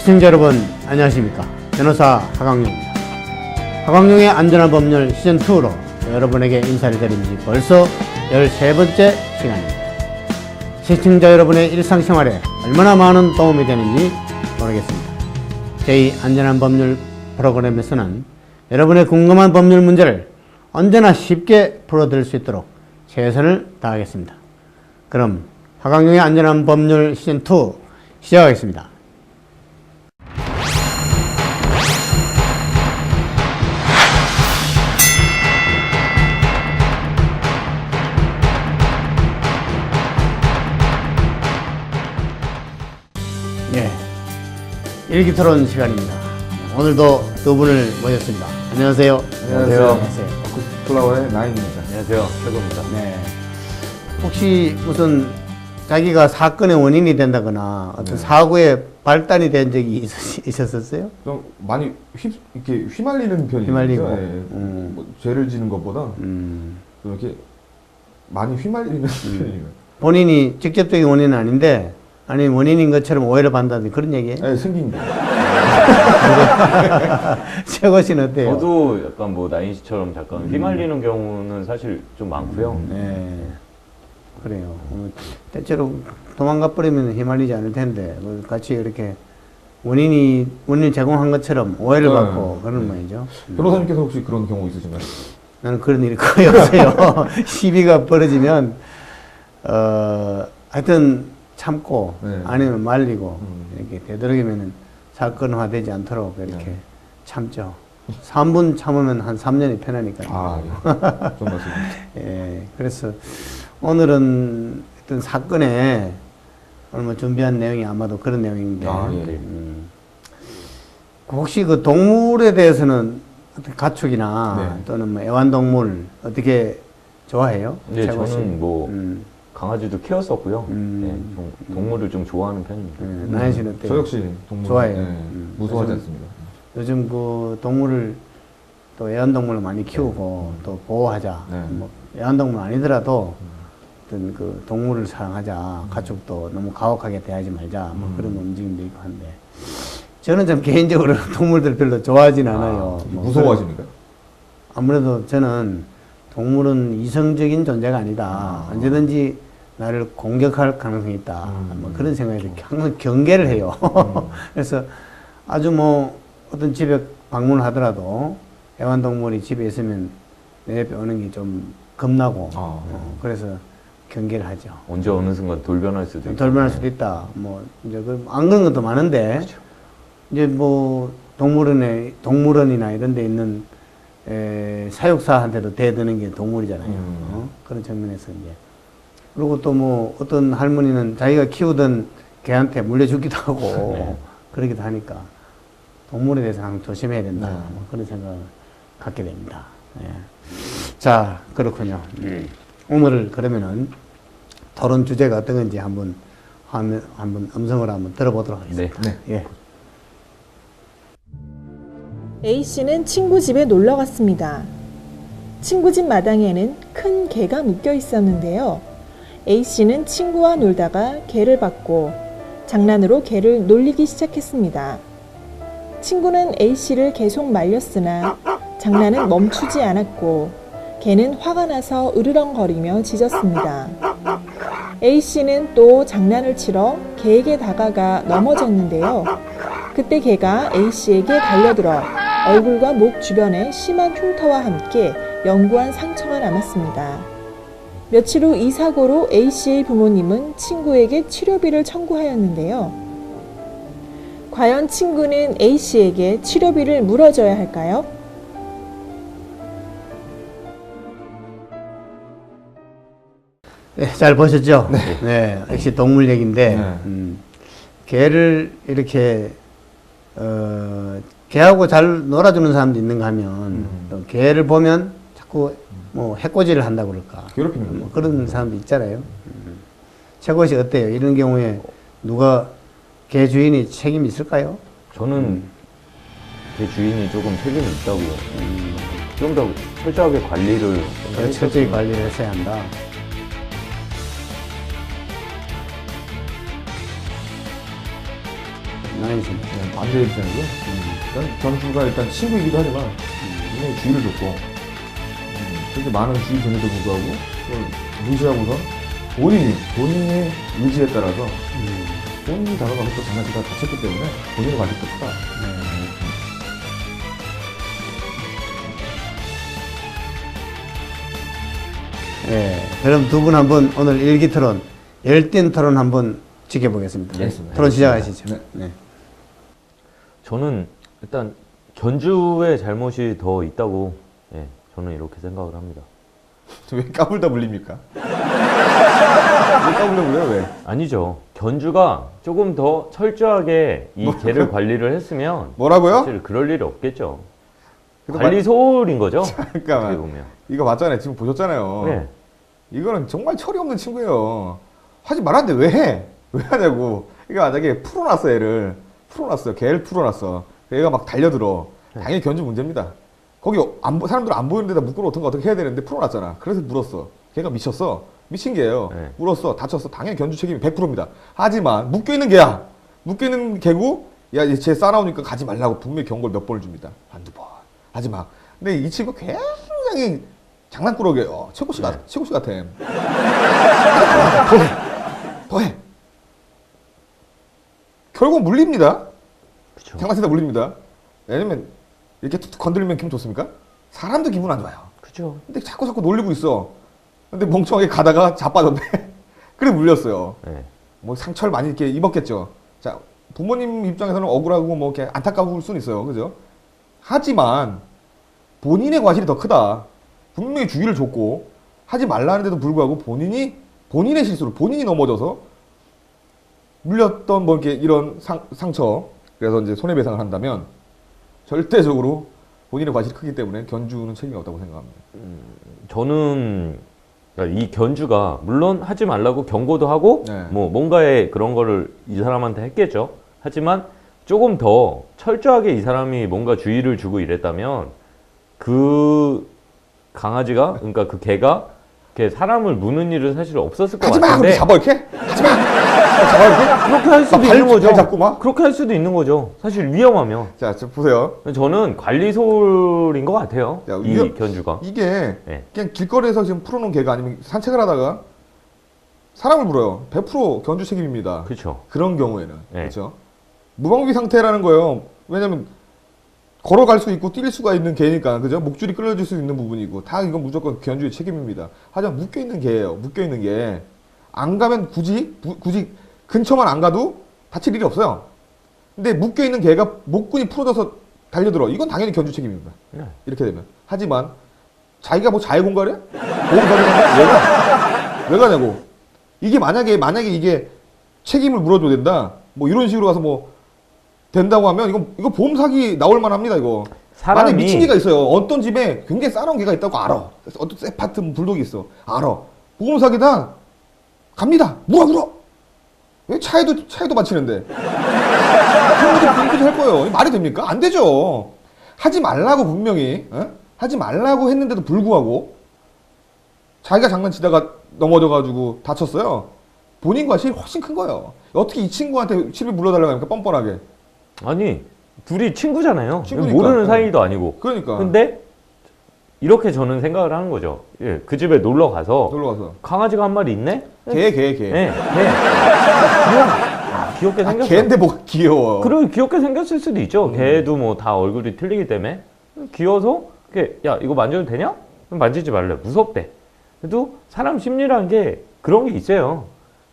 시청자 여러분 안녕하십니까. 변호사 하광룡입니다. 하광룡의 안전한 법률 시즌2로 여러분에게 인사를 드린 지 벌써 13번째 시간입니다. 시청자 여러분의 일상생활에 얼마나 많은 도움이 되는지 모르겠습니다. 저희 안전한 법률 프로그램에서는 여러분의 궁금한 법률 문제를 언제나 쉽게 풀어드릴 수 있도록 최선을 다하겠습니다. 그럼 하광룡의 안전한 법률 시즌2 시작하겠습니다. 예, 일기토론 시간입니다. 오늘도 두 분을 모셨습니다. 안녕하세요. 안녕하세요. 플라워의 나인입니다. 안녕하세요. 최고입니다. 네. 혹시 무슨 자기가 사건의 원인이 된다거나 어떤 사고의 발단이 된 적이 있었어요? 좀 많이 이렇게 휘말리는 편이에요. 휘말리고. 네. 뭐 죄를 지는 것보다 좀 이렇게 많이 휘말리는 편이에요. 본인이 직접적인 원인은 아닌데, 아니 원인인 것처럼 오해를 받는다든지 그런 얘기예요? 네, 생긴 거. 최고 씨는 어때요? 저도 약간 뭐 나인 씨처럼 잠깐 휘말리는 경우는 사실 좀 많고요. 네, 그래요. 때때로 도망가 버리면 휘말리지 않을 텐데, 같이 이렇게 원인을 제공한 것처럼 오해를 네. 받고 그런 모양이죠. 변호사님께서 혹시 그런 경우 있으신가요? 나는 그런 일이 거의 없어요. 시비가 벌어지면 하여튼 참고 네. 아니면 말리고 이렇게 되도록이면 사건화되지 않도록 이렇게 참죠. 3분 참으면 한 3년이 편하니까요. 아, 예. 좀 맞습니다. 예, 그래서 오늘은 어떤 사건에 오늘 뭐 준비한 내용이 아마도 그런 내용인데, 아, 예. 혹시 그 동물에 대해서는 어떻게 가축이나 네. 또는 뭐 애완동물 어떻게 좋아해요? 네, 최고 씨? 저는 뭐 강아지도 키웠었고요. 네, 동물을 좀 좋아하는 편입니다. 나연 씨는 어때요? 저 역시 동물 좋아해요. 네, 무서워하지 않습니다. 요즘 그 동물을 또 애완동물을 많이 키우고 또 보호하자. 네. 뭐 애완동물 아니더라도 어떤 그 동물을 사랑하자. 가축도 너무 가혹하게 대하지 말자. 뭐 그런 움직임도 있고 한데, 저는 좀 개인적으로 동물들 별로 좋아하진 않아요. 뭐 무서워하십니까? 아무래도 저는 동물은 이성적인 존재가 아니다. 언제든지 나를 공격할 가능성이 있다. 뭐 그런 생각이 항상 경계를 해요. 그래서 아주 뭐 어떤 집에 방문을 하더라도 애완동물이 집에 있으면 내 옆에 오는 게 좀 겁나고, 그래서 경계를 하죠. 언제 어느 순간 돌변할 수도 있고. 돌변할 수도 있다. 뭐 이제 안 그런 것도 많은데, 그렇죠. 이제 뭐 동물원이나 이런 데 있는 사육사한테도 대드는 게 동물이잖아요. 그런 측면에서 이제. 그리고 또 뭐 어떤 할머니는 자기가 키우던 개한테 물려주기도 하고 네. 그러기도 하니까 동물에 대해서 항상 조심해야 된다. 뭐 그런 생각을 갖게 됩니다. 예. 자, 그렇군요. 오늘 그러면은 토론 주제가 어떤 건지 한번 음성으로 한번 들어보도록 하겠습니다. 네. 예. A씨는 친구 집에 놀러 갔습니다. 친구 집 마당에는 큰 개가 묶여 있었는데요. A씨는 친구와 놀다가 개를 받고 장난으로 개를 놀리기 시작했습니다. 친구는 A씨를 계속 말렸으나 장난은 멈추지 않았고 개는 화가 나서 으르렁거리며 짖었습니다. A씨는 또 장난을 치러 개에게 다가가 넘어졌는데요. 그때 개가 A씨에게 달려들어 얼굴과 목 주변에 심한 흉터와 함께 영구한 상처가 남았습니다. 며칠 후 이 사고로 A씨의 부모님은 친구에게 치료비를 청구하였는데요. 과연 친구는 A씨에게 치료비를 물어줘야 할까요? 네, 잘 보셨죠? 네. 역시 동물 얘기인데, 네. 개를 이렇게, 개하고 잘 놀아주는 사람도 있는가 하면, 또 개를 보면 자꾸 뭐 해코지를 한다고 그럴까. 괴롭히는 거죠. 뭐 그런 사람도 있잖아요. 최고 씨 어때요? 이런 경우에 누가 개 주인이 책임이 있을까요? 저는 개 주인이 조금 책임이 있다고요. 좀 더 철저하게 관리를 철저히 관리를 했어야 한다. 나인 씨. 네, 반대 입장이고요. 일단 견주가 일단 친구이기도 하지만 굉장히 주의를 줬고 그렇게 많은 주의 전에도 불구하고 그걸 무시하고선 본인의 의지에 따라서 본인이 다가가서 또 장난치다가 다쳤기 때문에 본인의 관심도 크다. 네, 그럼 두 분 한번 오늘 일기 토론, 열띤 토론 한번 지켜보겠습니다. 네, 토론 시작하시죠. 네. 네. 저는 일단 견주의 잘못이 더 있다고 저는 이렇게 생각을 합니다. 왜 까불다 불립니까? 왜 까불다 불려요? 왜? 아니죠. 견주가 조금 더 철저하게 이 개를 관리를 했으면 뭐라고요? 사실 그럴 일이 없겠죠. 그래도 관리 소홀인 거죠. 어떻게 잠깐만. 보면. 이거 맞잖아요. 지금 보셨잖아요. 네. 이거는 정말 철이 없는 친구예요. 하지 말았는데 왜 해? 왜 하냐고. 이거 만약에 풀어놨어, 애를. 풀어놨어요. 개를 풀어놨어. 얘가 막 달려들어. 당연히 견주 문제입니다. 거기 사람들 안 보이는 데다 묶어놓던가 어떻게 해야 되는데 풀어놨잖아. 그래서 물었어. 걔가 미쳤어. 미친 개예요. 네. 물었어. 다쳤어. 당연히 견주 책임이 100%입니다. 하지만 묶여있는 개야. 묶여있는 개고 야, 쟤 싸나오니까 가지 말라고 분명히 경고를 몇 번을 줍니다. 한두 번. 하지 마. 근데 이 친구 굉장히 장난꾸러기예요. 최고 씨 같아. 더해. 결국 물립니다. 그쵸. 장난치다 물립니다. 왜냐면 이렇게 툭툭 건드리면 기분 좋습니까? 사람도 기분 안 좋아요. 그죠. 근데 자꾸 놀리고 있어. 근데 멍청하게 가다가 자빠졌네. 그래 물렸어요. 네. 뭐 상처를 많이 이렇게 입었겠죠. 자, 부모님 입장에서는 억울하고 뭐 이렇게 안타까울 수는 있어요. 그죠? 하지만 본인의 과실이 더 크다. 분명히 주의를 줬고 하지 말라는데도 불구하고 본인의 실수로 본인이 넘어져서 물렸던 뭐 이렇게 이런 상처, 그래서 이제 손해배상을 한다면 절대적으로 본인의 과실이 크기 때문에 견주는 책임이 없다고 생각합니다. 저는 그러니까 이 견주가 물론 하지 말라고 경고도 하고 네. 뭐 뭔가의 그런 거를 이 사람한테 했겠죠. 하지만 조금 더 철저하게 이 사람이 뭔가 주의를 주고 이랬다면 그 강아지가 그러니까 그 개가 이렇게 사람을 무는 일은 사실 없었을 것 하지 마! 같은데 그렇게 잡아 이렇게? 하지 마! 잡아 이렇게? 그렇게 할 수도 발 있는 거죠. 잡고 막? 그렇게 할 수도 있는 거죠. 사실 위험하면. 자, 보세요. 저는 관리 소홀인 것 같아요. 야, 이 견주가. 이게 네. 그냥 길거리에서 지금 풀어놓은 개가 아니면 산책을 하다가 사람을 물어요. 100% 견주 책임입니다. 그렇죠. 그런 경우에는. 네. 그렇죠. 무방비 상태라는 거예요. 왜냐면 걸어갈 수 있고 뛸 수가 있는 개니까. 그죠? 목줄이 끊어질 수 있는 부분이고 다 이건 무조건 견주의 책임입니다. 하지만 묶여있는 개예요. 묶여있는 개. 안 가면 굳이 근처만 안 가도 다칠 일이 없어요. 근데 묶여있는 개가 목끈이 풀어져서 달려들어. 이건 당연히 견주 책임입니다. 네. 이렇게 되면. 하지만 자기가 뭐 자해공갈이야? 보험사기야? 왜 가냐고. 이게 만약에 이게 책임을 물어줘야 된다. 뭐 이런 식으로 가서 뭐 된다고 하면 이거 보험 사기 나올 만합니다. 이거. 만약에 미친 개가 있어요. 어떤 집에 굉장히 싸놓은 개가 있다고 알아. 어떤 세파트 불독이 있어. 알아. 보험 사기다. 갑니다. 물어. 왜 차에도 맞히는데. 그런 것도 분기도 할 거예요. 말이 됩니까? 안 되죠. 하지 말라고 분명히 하지 말라고 했는데도 불구하고 자기가 장난치다가 넘어져가지고 다쳤어요. 본인 과실이 훨씬 큰 거예요. 어떻게 이 친구한테 시비 물러달라고 합니까? 뻔뻔하게. 아니 둘이 친구잖아요. 친구니까. 모르는 사이도 아니고. 그러니까. 근데 이렇게 저는 생각을 하는 거죠. 예, 그 집에 놀러 가서 강아지가 한 마리 있네? 개. 네, 개. 귀엽게 생겼어. 개인데 뭐가 귀여워. 그리고 귀엽게 생겼을 수도 있죠. 개도 뭐 다 얼굴이 틀리기 때문에 귀여워서 야 이거 만져도 되냐? 그럼 만지지 말래. 무섭대. 그래도 사람 심리라는 게 그런 게 있어요.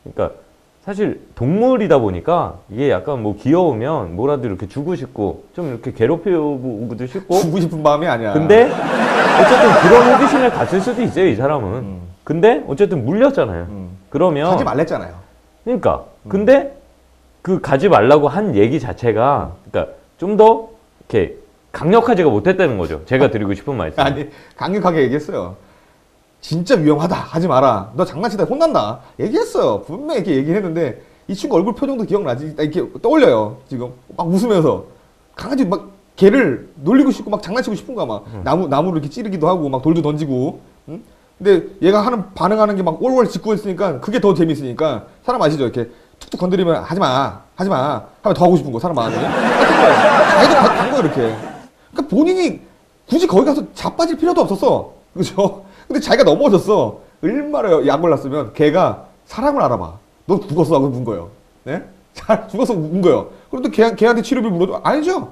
그러니까 사실 동물이다 보니까 이게 약간 뭐 귀여우면 뭐라도 이렇게 주고 싶고 좀 이렇게 괴롭히고도 싶고 주고 싶은 마음이 아니야. 근데 어쨌든 그런 호기심에 갔을 수도 있어요. 이 사람은 근데 어쨌든 물렸잖아요. 그러면 하지 말랬잖아요. 그러니까 근데 그 가지 말라고 한 얘기 자체가 그러니까 좀 더 이렇게 강력하지가 못했다는 거죠. 제가 드리고 싶은 말씀. 아니 강력하게 얘기했어요. 진짜 위험하다. 하지 마라. 너 장난치다 혼난다. 얘기했어요. 분명히 이렇게 얘기했는데 이 친구 얼굴 표정도 기억나지? 이렇게 떠올려요. 지금 막 웃으면서 강아지 막 개를 놀리고 싶고 막 장난치고 싶은가 막 나무를 이렇게 찌르기도 하고 막 돌도 던지고. 응? 근데 얘가 하는 반응하는 게 막 월월 짓고 있으니까 그게 더 재밌으니까 사람 아시죠? 이렇게 툭툭 건드리면 하지 마 하면 더 하고 싶은 거 사람 마음이. 자기도 간 거야 이렇게. 그러니까 본인이 굳이 거기 가서 자빠질 필요도 없었어. 그죠? 근데 자기가 넘어졌어. 얼마나 약을 났으면 걔가 사랑을 알아봐. 너 죽었어 하고 문 거예요. 네? 잘 죽어서 문 거예요. 그런데 걔한테 치료비 물어도 아니죠.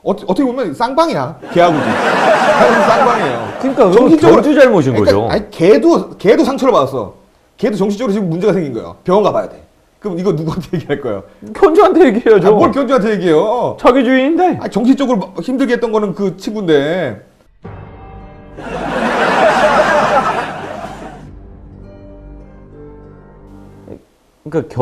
어떻게 보면 쌍방이야. 걔하고도. 걔하고도 쌍방이에요. 그러니까 그건 견주 잘못인 거죠. 아니 걔도 상처를 받았어. 걔도 정신적으로 지금 문제가 생긴 거예요. 병원 가봐야 돼. 그럼 이거 누구한테 얘기할 거예요? 견주한테 얘기해야죠. 아, 뭘 견주한테 얘기해요? 자기 주인인데. 아, 정신적으로 힘들게 했던 거는 그 친구인데. 그러니까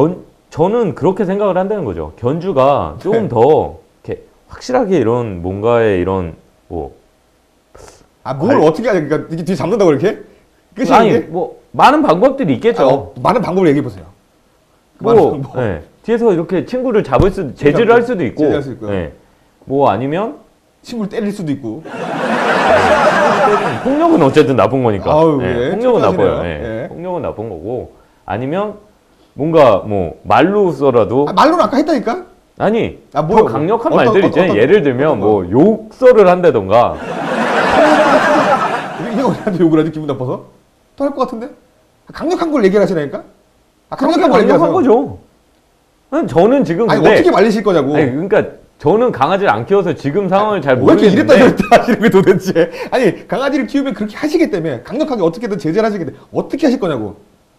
저는 그렇게 생각을 한다는 거죠. 견주가 조금 더 이렇게 확실하게 이런 뭔가의 이런 뭐 뭘 어떻게 하냐? 그러니까 이렇게 뒤에 잡는다고 이렇게? 끝이 아니 이게? 뭐 많은 방법들이 있겠죠. 많은 방법을 얘기해 보세요. 뭐 네. 뒤에서 이렇게 친구를 잡을 수도 제지를 할 수도 있고, 제지할 수 있고요. 네. 뭐 아니면 친구를 때릴 수도 있고. 폭력은 어쨌든 나쁜 거니까. 아우, 네. 예. 폭력은 나빠요. 친구하시네요. 네. 예. 폭력은 나쁜 거고 아니면 뭔가 뭐 말로서라도 말로는 아까 했다니까? 아니 아, 더 강력한 말들 있잖아요. 예를 들면 어떤 뭐 욕설을 한다던가. 이게 어디한테 욕을 하지? 기분 나빠서? 또 할 것 같은데? 강력한 걸 얘기를 하시라니까? 강력한 걸 강력한 얘기하세요. 거죠. 저는 지금 아니 근데 어떻게 말리실 거냐고. 아니 그러니까 저는 강아지를 안 키워서 지금 상황을 잘 왜 이렇게 모르겠는데 이랬다 저랬다 하시는 게 도대체. 아니 강아지를 키우면 그렇게 하시기 때문에 강력하게 어떻게든 제재를 하시기 때문에 어떻게 하실 거냐고.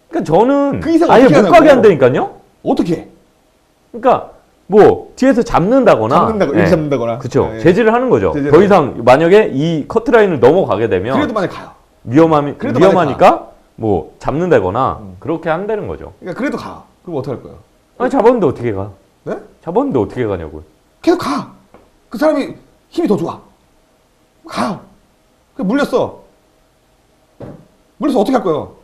그러니까 저는 그 이상 아예 어떻게 못 하냐고. 가게 한다니까요. 어떻게 해? 그러니까 뭐 뒤에서 잡는다거나 이렇게 잡는다거나. 그렇죠. 예. 제지를 하는 거죠. 제지를 더 해요. 이상 만약에 이 커트라인을 넘어가게 되면 그래도 만약 가요. 그래도 위험하니까 뭐 잡는다거나 그렇게 한다는 거죠. 그러니까 그래도 가. 그럼 어떻게 할 거예요? 아니 잡았는데 어떻게 가? 네? 잡았는데 어떻게 가냐고요. 계속 가. 그 사람이 힘이 더 좋아. 가. 그 물렸어. 물려서 어떻게 할 거예요?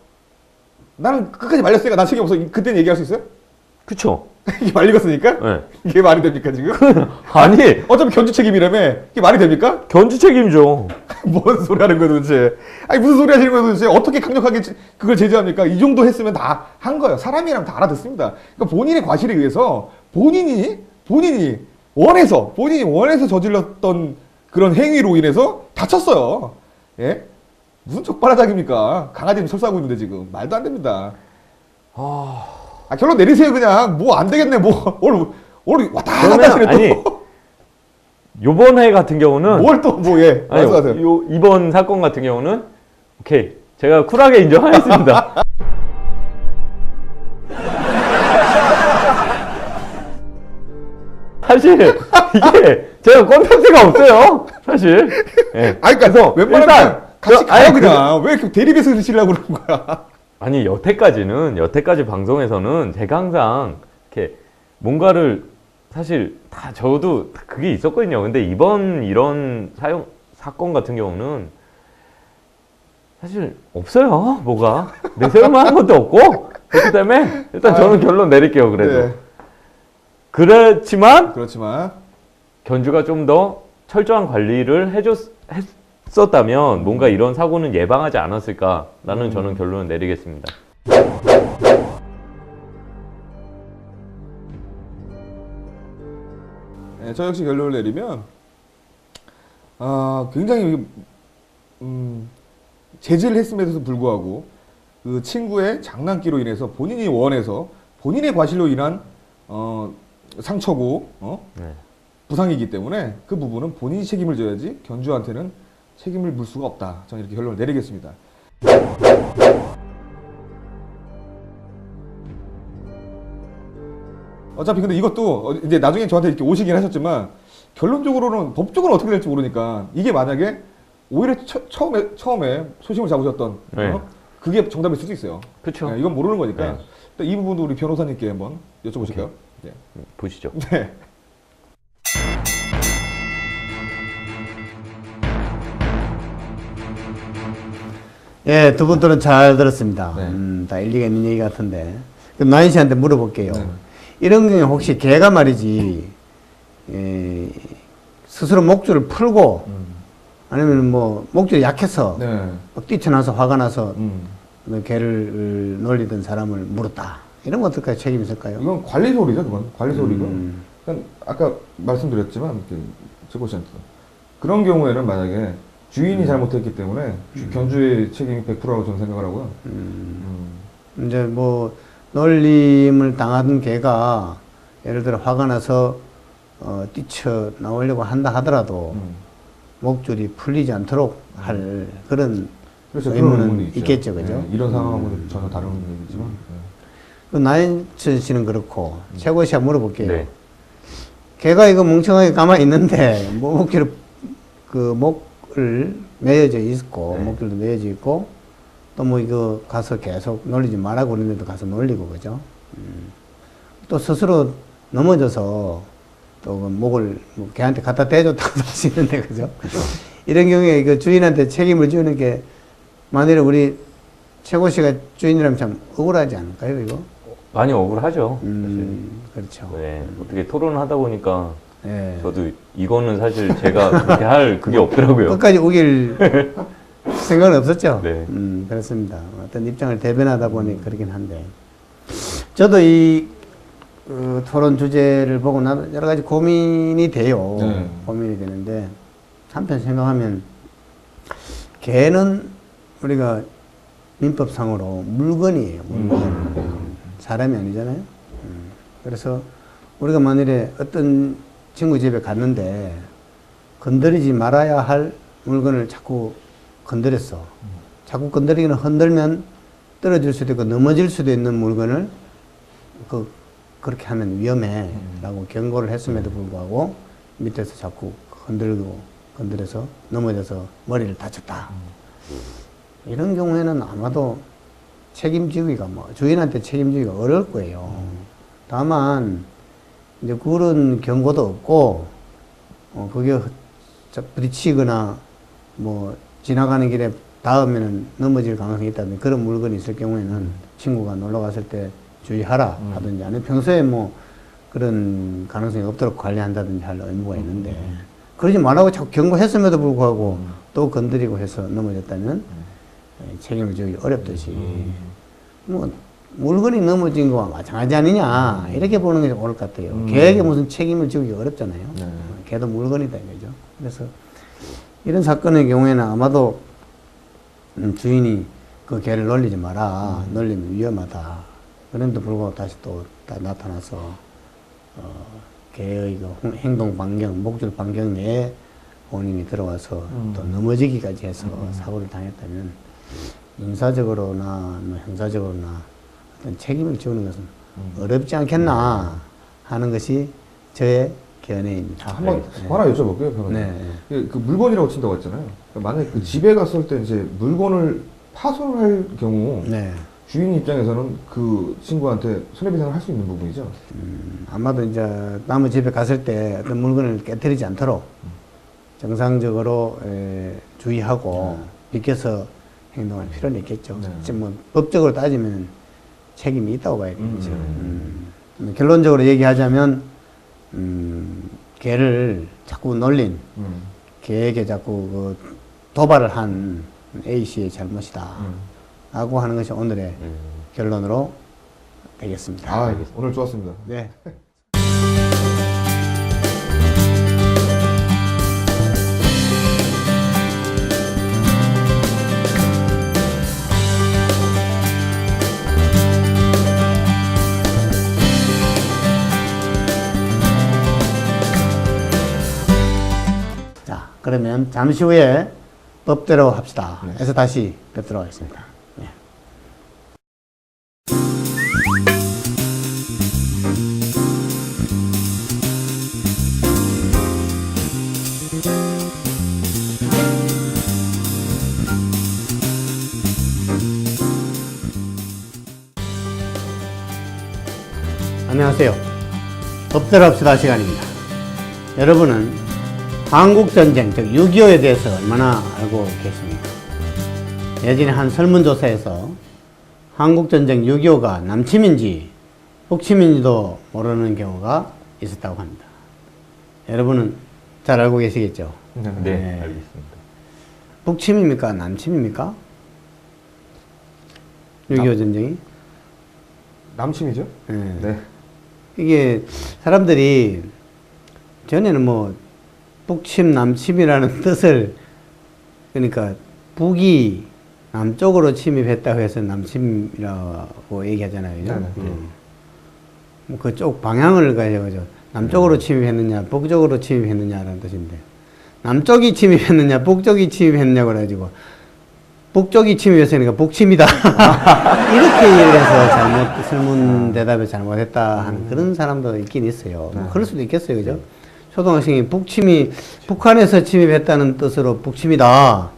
나는 끝까지 말렸으니까 난 책임 없어. 그때는 얘기할 수 있어요? 그쵸? 이게 말리겠으니까? 네. 이게 말이 됩니까 지금? 아니 어차피 견주 책임이라며. 이게 말이 됩니까? 견주 책임이죠. 뭔 소리 하는 거야 도대체. 아니 무슨 소리 하시는 거야 도대체. 어떻게 강력하게 그걸 제재합니까? 이 정도 했으면 다 한 거예요. 사람이라면 다 알아듣습니다. 그러니까 본인의 과실에 의해서 본인이 원해서 저질렀던 그런 행위로 인해서 다쳤어요. 예? 무슨 적반하장입니까? 강아지는 철사하고 있는데 지금 말도 안 됩니다. 결론 내리세요 그냥. 뭐 안 되겠네. 뭐 오늘 왔다 갔다 하시네 또. 아니 요번 해 같은 경우는 뭘 또 뭐 예. 아니, 말씀하세요. 이번 사건 같은 경우는 오케이 제가 쿨하게 인정하겠습니다. 사실 이게 제가 껌딱지가 없어요. 사실. 예. 아니 그러니까 웬만하면 같이 가요 아니, 그냥. 왜 이렇게 대립해서 드시려고 그러는 거야? 아니 여태까지 방송에서는 제가 항상 이렇게 뭔가를 사실 다 저도 그게 있었거든요. 근데 이번 이런 사건 같은 경우는 사실 없어요. 뭐가 내세울만 한 것도 없고 그렇기 때문에 일단 저는 결론 내릴게요. 그래도 네. 그렇지만 그렇지만 견주가 좀 더 철저한 관리를 했었다면 뭔가 이런 사고는 예방하지 않았을까라는 저는 결론을 내리겠습니다. 네, 저 역시 결론을 내리면 굉장히 제재를 했음에도 불구하고 그 친구의 장난기로 인해서 본인이 원해서 본인의 과실로 인한 상처고 네. 부상이기 때문에 그 부분은 본인이 책임을 져야지 견주한테는 책임을 물 수가 없다. 저는 이렇게 결론을 내리겠습니다. 어차피 근데 이것도 이제 나중에 저한테 이렇게 오시긴 하셨지만 결론적으로는 법적으로 어떻게 될지 모르니까 이게 만약에 오히려 처음에 소심을 잡으셨던 네. 그게 정답일 수도 있어요. 그렇죠. 네, 이건 모르는 거니까. 네. 또 이 부분도 우리 변호사님께 한번 여쭤보실까요? 네. 보시죠. 네. 예, 두 분들은 잘 들었습니다. 네. 다 일리가 있는 얘기 같은데. 그럼 나인 씨한테 물어볼게요. 네. 이런 경우에 혹시 개가 말이지, 예, 스스로 목줄을 풀고, 아니면 뭐, 목줄이 약해서, 네. 막 뛰쳐나서 화가 나서, 음. 그 개를 놀리던 사람을 물었다. 이런 건 어떨까요? 책임이 있을까요? 이건 관리 소리죠, 그건. 관리 소리고. 음. 그러니까 아까 말씀드렸지만, 최고 씨한테. 그런 경우에는 만약에 주인이 잘못했기 때문에 견주의 책임이 100%라고 저는 생각을 하고요. 이제 뭐, 놀림을 당하던 개가, 예를 들어 화가 나서, 뛰쳐 나오려고 한다 하더라도, 목줄이 풀리지 않도록 할 그런 그래서 의무는 그런 부분이 있겠죠, 그죠? 네, 이런 상황하고는 전혀 다른 얘기지만. 그 나인천 씨는 그렇고, 최고 씨가 물어볼게요. 네. 개가 이거 멍청하게 가만히 있는데, 뭐 목줄을, 그 목을 매여져 있고, 네. 목줄도 매여져 있고, 또 뭐 이거 가서 계속 놀리지 말라고 그러는데도 가서 놀리고, 그죠? 또 스스로 넘어져서, 또 그 목을 뭐 개한테 갖다 대줬다고 할 수 있는데, 그죠? 이런 경우에 그 주인한테 책임을 지우는 게, 만일에 우리 최고 씨가 주인이라면 참 억울하지 않을까요, 이거? 많이 억울하죠. 그렇죠. 사실. 네. 어떻게 토론을 하다 보니까 예. 저도 이거는 사실 제가 그렇게 할 그게 없더라고요. 끝까지 우길 생각은 없었죠. 네. 그렇습니다. 어떤 입장을 대변하다 보니 그러긴 한데. 저도 이 토론 주제를 보고 나도 여러 가지 고민이 돼요. 네. 고민이 되는데, 한편 생각하면, 개는 우리가 민법상으로 물건이에요. 물건. 사람이 아니잖아요. 그래서 우리가 만일에 어떤 친구 집에 갔는데, 건드리지 말아야 할 물건을 자꾸 건드렸어. 자꾸 건드리기는 흔들면 떨어질 수도 있고 넘어질 수도 있는 물건을 그렇게 하면 위험해 라고 경고를 했음에도 불구하고 밑에서 자꾸 건드려서 넘어져서 머리를 다쳤다. 이런 경우에는 아마도 책임지기가 주인한테 책임지기가 어려울 거예요. 다만 이제 그런 경고도 없고 그게 부딪히거나 뭐 지나가는 길에 닿으면 넘어질 가능성이 있다든지 그런 물건이 있을 경우에는 친구가 놀러 갔을 때 주의하라 하든지 아니면 평소에 뭐 그런 가능성이 없도록 관리한다든지 할 의무가 있는데 그러지 말라고 자꾸 경고했음에도 불구하고 또 건드리고 해서 넘어졌다면 책임을 지기 어렵듯이 뭐 물건이 넘어진 거와 마찬가지 아니냐 이렇게 보는 게 옳을 것 같아요. 개에게 무슨 책임을 지기 어렵잖아요. 네. 개도 물건이다 이거죠. 그래서 이런 사건의 경우에는 아마도 주인이 그 개를 놀리지 마라. 놀리면 위험하다. 그런데도 불구하고 다시 또 나타나서 개의 그 행동 반경, 목줄 반경 내에 본인이 들어와서 또 넘어지기까지 해서 사고를 당했다면 인사적으로나 뭐 형사적으로나 어떤 책임을 지우는 것은 어렵지 않겠나 하는 것이 저의 견해입니다. 한번 하나 여쭤볼게요, 변호사님. 네. 그 물건이라고 친다고 했잖아요. 만약에 그 집에 갔을 때 이제 물건을 파손할 경우 네. 주인 입장에서는 그 친구한테 손해배상을 할 수 있는 부분이죠. 아마도 이제 남의 집에 갔을 때 어떤 물건을 깨뜨리지 않도록 정상적으로 주의하고 비켜서 행동할 필요는 있겠죠. 네. 지금 뭐 법적으로 따지면 책임이 있다고 봐야 되겠죠. 결론적으로 얘기하자면 개를 자꾸 놀린 개에게 자꾸 그 도발을 한 A 씨의 잘못이다. 라고 하는 것이 오늘의 결론으로 되겠습니다. 아, 오늘 좋았습니다. 네. 자, 그러면 잠시 후에 법대로 합시다. 해서 다시 뵙도록 하겠습니다. 네. 안녕하세요. 엎드럽시다 시간입니다. 여러분은 한국전쟁, 즉 6.25에 대해서 얼마나 알고 계십니까? 예전에 한 설문조사에서 한국전쟁 6.25가 남침인지 북침인지도 모르는 경우가 있었다고 합니다. 여러분은 잘 알고 계시겠죠? 네, 네. 알겠습니다. 북침입니까? 남침입니까? 6.25 전쟁이? 남침이죠? 네. 네. 이게 사람들이 전에는 뭐 북침, 남침이라는 뜻을 그러니까 북이 남쪽으로 침입했다고 해서 남침이라고 얘기하잖아요. 그죠? 네네. 뭐 그쪽 방향을 가져가죠. 남쪽으로 침입했느냐, 북쪽으로 침입했느냐라는 뜻인데 남쪽이 침입했느냐, 북쪽이 침입했느냐고 그래가지고 북쪽이 침입했으니까 북침이다. 이렇게 얘기를 해서 잘못, 설문 대답에 잘못했다 하는 그런 사람도 있긴 있어요. 뭐 그럴 수도 있겠어요. 그죠? 초등학생이 북한에서 침입했다는 뜻으로 북침이다.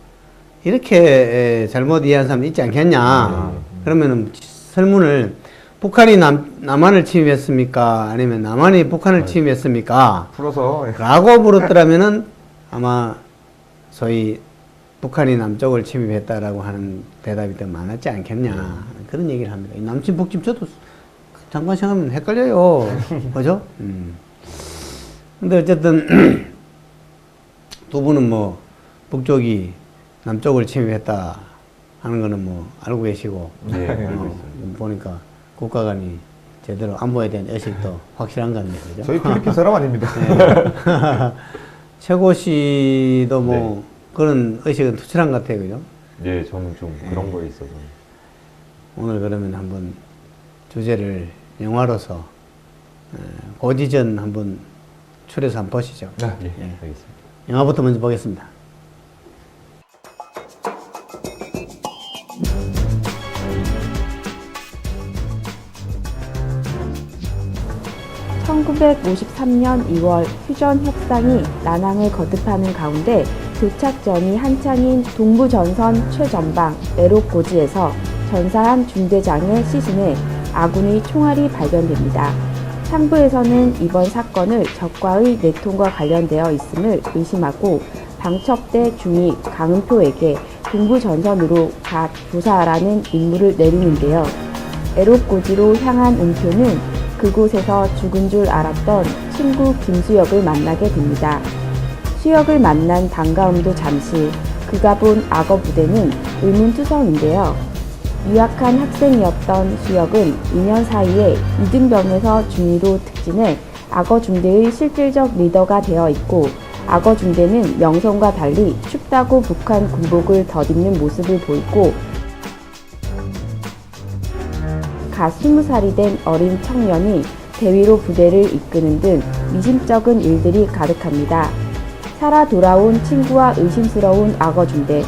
이렇게 잘못 이해한 사람 있지 않겠냐. 그러면은 설문을 북한이 남한을 침입했습니까? 아니면 남한이 북한을 침입했습니까? 풀어서 라고 물었더라면은 아마 소위 북한이 남쪽을 침입했다라고 하는 대답이 더 많았지 않겠냐. 그런 얘기를 합니다. 이 남침, 북침 저도 잠깐 생각하면 헷갈려요. 그죠? 근데 어쨌든 두 분은 뭐 북쪽이 남쪽을 침입했다 하는 거는 뭐 알고 계시고 네, 알고 있습니다. 보니까 국가 간이 제대로 안보에 대한 의식도 확실한 것 같네요. 그죠? 저희 필리핀 사람 아닙니다. 최고 씨도 뭐 그런 의식은 투철한 것 같아요. 그죠? 네, 저는 좀 그런 거에 있어서. 오늘 그러면 한번 주제를 영화로서 고지전 한번 추려서 한번 보시죠. 네. 네, 예. 알겠습니다. 영화부터 먼저 보겠습니다. (1953년 2월) 휴전 협상이 난항을 거듭하는 가운데 도착점이 한창인 동부전선 최전방 에로고지에서 전사한 중대장의 시신에 아군의 총알이 발견됩니다. 상부에서는 이번 사건을 적과의 내통과 관련되어 있음을 의심하고 방첩대 중위 강은표에게 동부전선으로 가 조사하라는 임무를 내리는데요. 에로고지로 향한 은표는 그곳에서 죽은 줄 알았던 친구 김수혁을 만나게 됩니다. 수혁을 만난 반가움도 잠시, 그가 본 악어 부대는 의문투성인데요. 유학한 학생이었던 수혁은 2년 사이에 이등병에서 중위로 특진해 악어 중대의 실질적 리더가 되어 있고, 악어 중대는 명성과 달리 춥다고 북한 군복을 덧입는 모습을 보이고, 갓 20살이 된 어린 청년이 대위로 부대를 이끄는 등 미심쩍은 일들이 가득합니다. 살아 돌아온 친구와 의심스러운 악어 중대.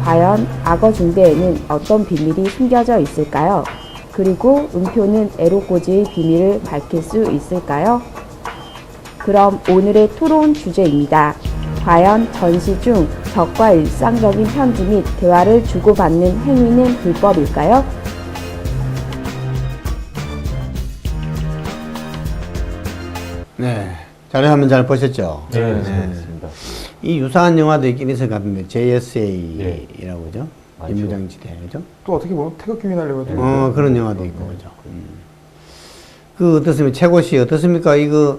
과연 악어 중대에는 어떤 비밀이 숨겨져 있을까요? 그리고 은표는 에로고지의 비밀을 밝힐 수 있을까요? 그럼 오늘의 토론 주제입니다. 과연 전시 중 적과 일상적인 편지 및 대화를 주고받는 행위는 불법일까요? 네. 자료 한번 잘 보셨죠? 네, 알겠습니다. 이 유사한 영화도 있긴 있을 것 같은데, JSA라고 그죠? 맞죠. 임무장지대, 그죠? 또 어떻게 보면 태극기 휘날리고 그런 영화도 있고, 그죠? 그, 어떻습니까? 최고 씨, 어떻습니까? 이거,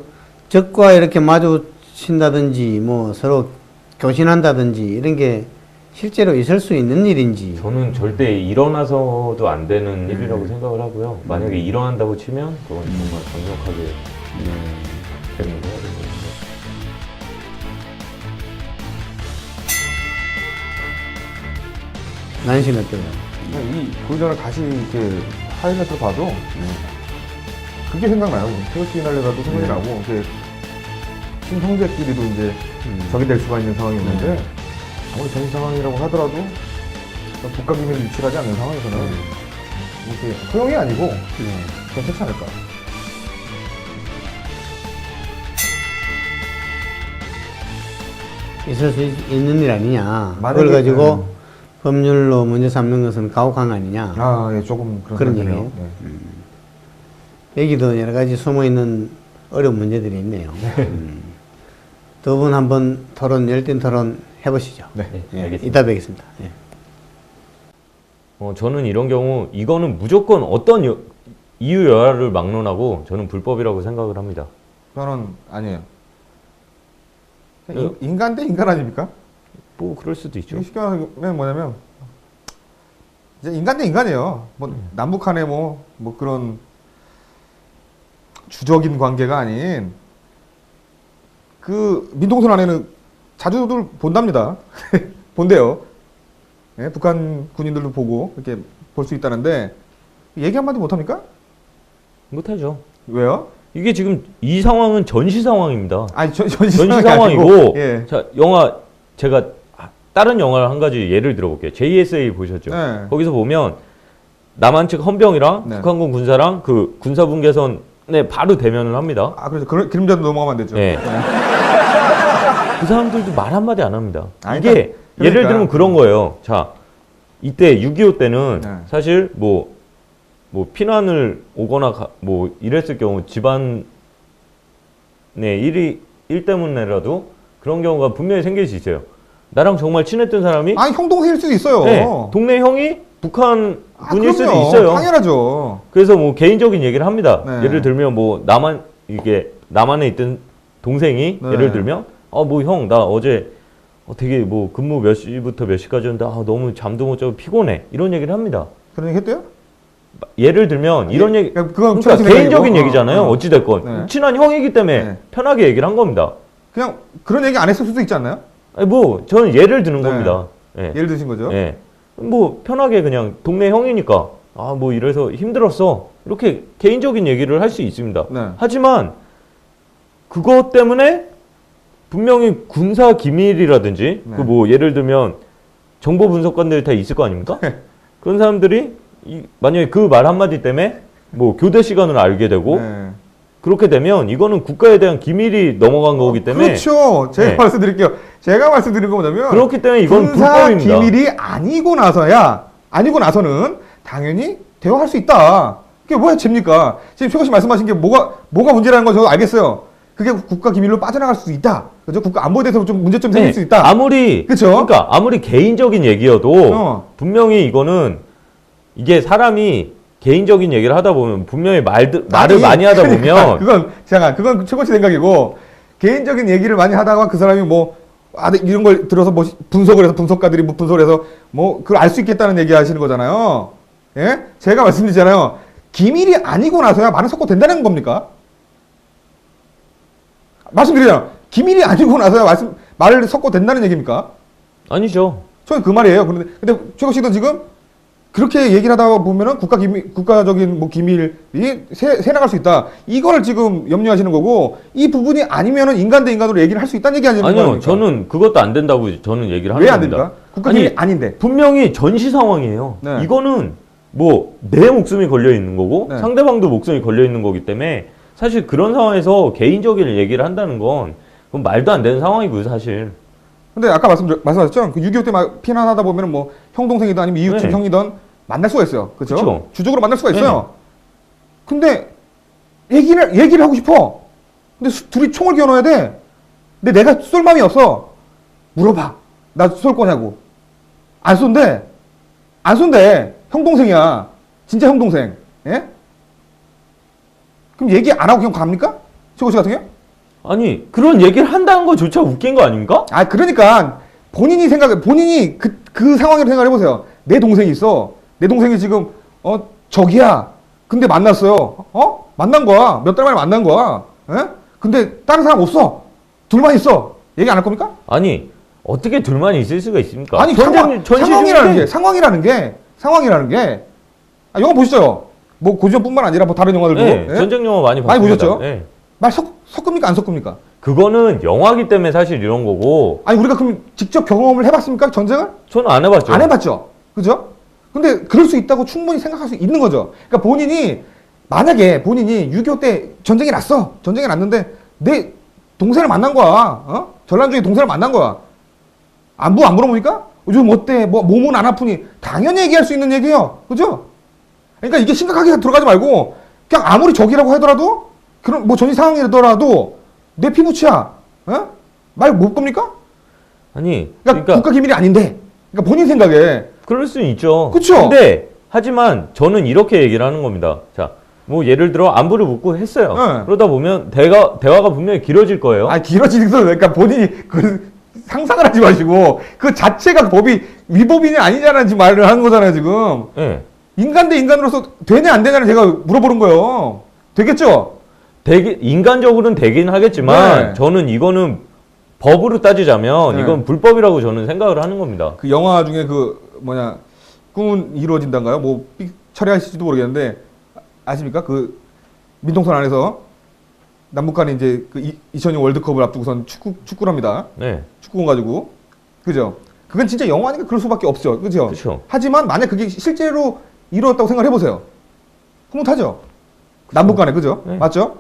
적과 이렇게 마주친다든지, 뭐, 서로 교신한다든지, 이런 게 실제로 있을 수 있는 일인지. 저는 절대 일어나서도 안 되는 일이라고 생각을 하고요. 만약에 일어난다고 치면 그건 정말 강력하게 되는 거예요. 난 씨는 어때요? 이 고의전을 다시 이렇게 하이라이트로 봐도 그게 생각나요. 태극기 휘날려가도 생각이 나고 이렇게 친형제끼리도 이제 적이 될 수가 있는 상황이었는데 아무리 전시 상황이라고 하더라도 국가 기밀이 유출하지 않는 상황에서는 이렇게 소용이 아니고 괜찮지 않을까. 있을 수 있는 일 아니냐. 만약에- 그걸 가지고 법률로 문제 삼는 것은 가혹한 거 아니냐. 아, 예, 조금 그런 생각이 얘기예요? 드네요. 네. 여기도 여러 가지 숨어 있는 어려운 문제들이 있네요. 두 분 한번 토론, 열띤 토론 해보시죠. 네. 예, 알겠습니다. 이따 뵙겠습니다. 예. 저는 이런 경우 이거는 무조건 어떤 이유 여하를 막론하고 저는 불법이라고 생각을 합니다. 저는 아니에요. 그- 인간 대 인간 아닙니까? 뭐 그럴 수도 있죠. 쉽게 말하면 뭐냐면 이제 인간 대 인간이에요. 뭐 남북한의 뭐 그런 주적인 관계가 아닌 그 민통선 안에는 자주들 본답니다. 본대요. 예, 북한 군인들도 보고 이렇게 볼 수 있다는데 얘기 한마디 못합니까? 못하죠. 왜요? 이게 지금 이 상황은 전시 상황입니다. 아니 전시 전시 상황이 상황이고, 아니고, 예. 자 영화 제가 다른 영화를 한 가지 예를 들어볼게요. JSA 보셨죠? 네. 거기서 보면 남한 측 헌병이랑 네. 북한군 군사랑 그 군사분계선에 바로 대면을 합니다. 아 그렇죠. 그림자도 넘어가면 안 되죠. 네. 그 사람들도 말 한마디 안 합니다. 아니, 이게 그러니까. 예를 들면 그런 거예요. 자, 이때 6.25 때는 네. 사실 뭐 피난을 오거나 뭐 이랬을 경우 집안의 일 때문에라도 그런 경우가 분명히 생길 수 있어요. 나랑 정말 친했던 사람이 아니 형 동생일 수도 있어요. 네, 동네 형이 북한 군일 수도 그럼요. 있어요. 당연하죠. 그래서 뭐 개인적인 얘기를 합니다. 네. 예를 들면 뭐 남한에 있던 동생이 네. 예를 들면 뭐 형 나 어제 되게 뭐 근무 몇 시부터 몇 시까지였는데 너무 잠도 못 자고 피곤해 이런 얘기를 합니다. 그런 얘기 했대요? 예를 들면 이런 얘기 그건 그러니까 최신 개인적인 생각이고. 얘기잖아요. 어찌 됐건 네. 친한 형이기 때문에 네. 편하게 얘기를 한 겁니다. 그냥 그런 얘기 안 했을 수도 있지 않나요? 아니, 뭐 저는 예를 드는 네. 겁니다. 예. 예를 드신 거죠. 예. 뭐 편하게 그냥 동네 형이니까 뭐 이래서 힘들었어 이렇게 개인적인 얘기를 할 수 있습니다. 네. 하지만 그것 때문에 분명히 군사 기밀이라든지 네. 그 뭐 예를 들면 정보 분석관들이 다 있을 거 아닙니까? 그런 사람들이 만약에 그 말 한마디 때문에 뭐 교대 시간을 알게 되고 네. 그렇게 되면 이거는 국가에 대한 기밀이 넘어간 거기 때문에 그렇죠. 제가 네. 말씀드릴게요. 제가 말씀드린 거 뭐냐면 그렇기 때문에 이건 군사 불법입니다. 기밀이 아니고 나서는 당연히 대화할 수 있다. 그게 뭐야 죄입니까? 지금 최고 씨 말씀하신 게 뭐가 문제라는 거 저도 알겠어요. 그게 국가 기밀로 빠져나갈 수 있다. 그죠? 국가 안보에 대해서 좀 문제점이 생길 수 있다. 아무리 그쵸? 그러니까 아무리 개인적인 얘기여도 분명히 이거는 이게 사람이 개인적인 얘기를 하다 보면 분명히 말을 많이 하다 보면 그건 최고 씨 생각이고 개인적인 얘기를 많이 하다가 그 사람이 이런 걸 들어서 분석을 해서 분석가들이 분석을 해서 그걸 알 수 있겠다는 얘기 하시는 거잖아요. 예? 제가 말씀드리잖아요. 기밀이 아니고 나서야 말을 섞고 된다는 겁니까? 말씀드리잖아요. 기밀이 아니고 나서야 말을 섞고 된다는 얘기입니까? 아니죠. 저는 그 말이에요. 근데 최고 씨도 지금 그렇게 얘기를 하다 보면은 국가적인 기밀이 새 나갈 수 있다. 이걸 지금 염려하시는 거고, 이 부분이 아니면은 인간 대 인간으로 얘기를 할 수 있다는 얘기 아닙니까? 아니요, 저는 그것도 안 된다고 저는 얘기를 하는 왜 안 겁니다. 됩니까? 국가 기밀이 아닌데. 분명히 전시 상황이에요. 네. 이거는 내 목숨이 걸려 있는 거고 네. 상대방도 목숨이 걸려 있는 거기 때문에 사실 그런 상황에서 개인적인 얘기를 한다는 건 그건 말도 안 되는 상황이고요, 사실. 근데 아까 말씀하셨죠? 그 6.25 때 피난하다 보면은 형 동생이든 아니면 이웃집 네. 형이든 만날 수가 있어요. 그렇죠? 그쵸. 주적으로 만날 수가 있어요. 근데 얘기를 하고 싶어. 근데 둘이 총을 겨눠야 돼. 근데 내가 쏠 마음이 없어. 물어봐. 나 쏠 거냐고. 안 쏜대. 형 동생이야. 진짜 형 동생. 예? 그럼 얘기 안 하고 그냥 갑니까? 최고 씨 같은 경우? 아니, 그런 얘기를 한다는 거조차 웃긴 거 아닙니까? 그러니까 본인이 그 상황을 생각해 보세요. 내 동생이 있어. 내 동생이 지금 적이야. 근데 만났어요. 만난 거야. 몇 달 만에 만난 거야. 예? 근데 다른 사람 없어. 둘만 있어. 얘기 안 할 겁니까? 아니, 어떻게 둘만 있을 수가 있습니까? 아니 상황이라는 게 영화 보시죠. 고전뿐만 아니라 다른 영화들도 네, 예? 전쟁 영화 많이 많이 봤습니다. 보셨죠? 네. 말 섞습니까 안 섞습니까? 그거는 영화기 때문에 사실 이런 거고 아니 우리가 그럼 직접 경험을 해봤습니까 전쟁을? 저는 안 해봤죠. 안 해봤죠. 그죠? 근데 그럴 수 있다고 충분히 생각할 수 있는 거죠. 그러니까 만약에 본인이 6.25 때 전쟁이 났어. 전쟁이 났는데 내 동생을 만난 거야. 전란 중에 동생을 만난 거야. 안 물어보니까 요즘 어때? 몸은 안 아프니? 당연히 얘기할 수 있는 얘기예요. 그죠? 그러니까 이게 심각하게 들어가지 말고 그냥 아무리 적이라고 하더라도 그런 뭐 전시 상황이더라도 내 피부치야, 어? 말 못 겁니까? 아니, 그러니까 국가 기밀이 아닌데, 그러니까 본인 생각에 그럴 수는 있죠. 그쵸? 근데 하지만 저는 이렇게 얘기를 하는 겁니다. 자, 뭐 예를 들어 안부를 묻고 했어요. 네. 그러다 보면 대화가 분명히 길어질 거예요. 아 길어지는 거 그러니까 본인이 그 상상을 하지 마시고 그 자체가 법이 위법이냐 아니냐라는 지금 말을 하는 거잖아요 지금. 예. 인간 대 인간으로서 되냐 안 되냐를 제가 물어보는 거예요. 되겠죠? 인간적으로는 되긴 하겠지만 네. 저는 이거는 법으로 따지자면 네. 이건 불법이라고 저는 생각을 하는 겁니다. 그 영화 중에 그 뭐냐 꿈은 이루어진단가요? 뭐 처리하실지도 모르겠는데 아십니까? 그 민통선 안에서 남북 간에 이제 그 2002년 월드컵을 앞두고선 축구를 합니다. 네. 축구공 가지고. 그죠? 그건 진짜 영화니까 그럴 수밖에 없죠. 그죠? 그쵸. 하지만 만약 그게 실제로 이루어졌다고 생각을 해보세요. 흐뭇하죠? 남북 간에, 그죠? 네. 맞죠?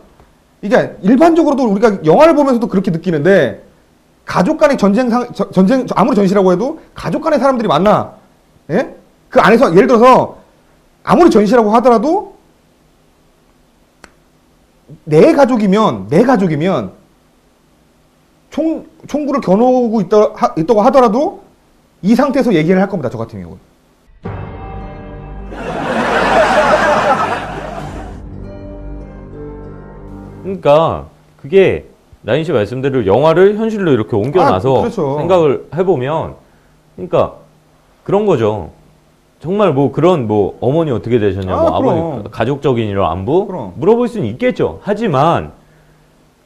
이게 일반적으로도 우리가 영화를 보면서도 그렇게 느끼는데 가족 간의 전쟁, 아무리 전시라고 해도 가족 간의 사람들이 만나. 예? 그 안에서 예를 들어서 아무리 전시라고 하더라도 내 가족이면 총구를 겨누고 있다고 하더라도 이 상태에서 얘기를 할 겁니다. 저 같은 경우는. 그러니까 그게 나인 씨 말씀대로 영화를 현실로 이렇게 옮겨놔서 그렇죠. 생각을 해보면 그러니까 그런 거죠. 정말 뭐 그런 뭐 어머니 어떻게 되셨냐, 뭐 그럼. 아버지 가족적인 이런 안부 그럼. 물어볼 수는 있겠죠. 하지만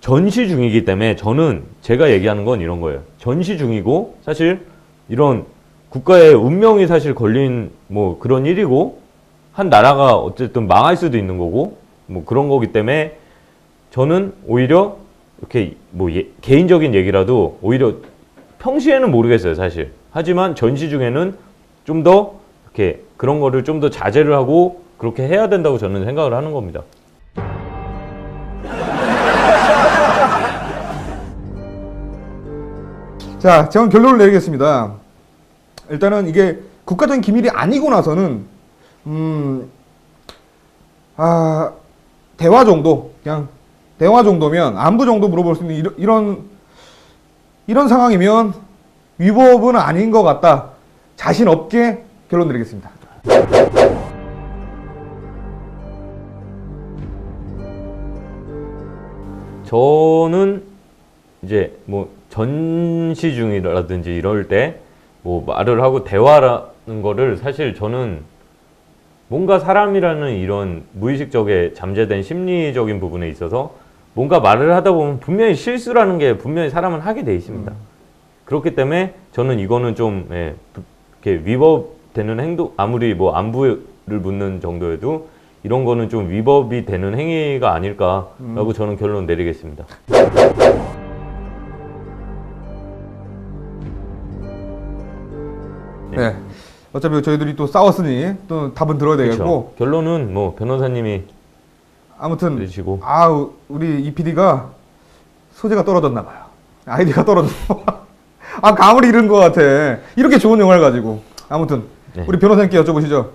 전시 중이기 때문에 저는 제가 얘기하는 건 이런 거예요. 전시 중이고 사실 이런 국가의 운명이 사실 걸린 뭐 그런 일이고 한 나라가 어쨌든 망할 수도 있는 거고 뭐 그런 거기 때문에 저는 오히려 이렇게 뭐 개인적인 얘기라도 오히려 평시에는 모르겠어요, 사실. 하지만 전시 중에는 좀 더 이렇게 그런 거를 좀 더 자제를 하고 그렇게 해야 된다고 저는 생각을 하는 겁니다. 자, 제가 결론을 내리겠습니다. 일단은 이게 국가적인 기밀이 아니고 나서는 대화 정도, 그냥 대화 정도면 안부 정도 물어볼 수 있는 이런 상황이면 위법은 아닌 것 같다. 자신 없게 결론 내리겠습니다. 저는 이제 뭐 전시 중이라든지 이럴 때 뭐 말을 하고 대화라는 거를 사실 저는 뭔가 사람이라는 이런 무의식적에 잠재된 심리적인 부분에 있어서 뭔가 말을 하다 보면 분명히 실수라는 게 분명히 사람은 하게 돼 있습니다. 그렇기 때문에 저는 이거는 좀 이렇게 위법되는 행동, 아무리 뭐 안부를 묻는 정도여도 이런 거는 좀 위법이 되는 행위가 아닐까라고 저는 결론 내리겠습니다. 네. 어차피 저희들이 또 싸웠으니 또 답은 들어야 되겠고. 그렇죠. 결론은 뭐 변호사님이 아무튼 내시고. 우리 이 PD가 소재가 떨어졌나 봐요. 아이디가 떨어졌어. 감을 잃은 것 같아. 이렇게 좋은 영화를 가지고. 아무튼 네. 우리 변호사님께 여쭤보시죠.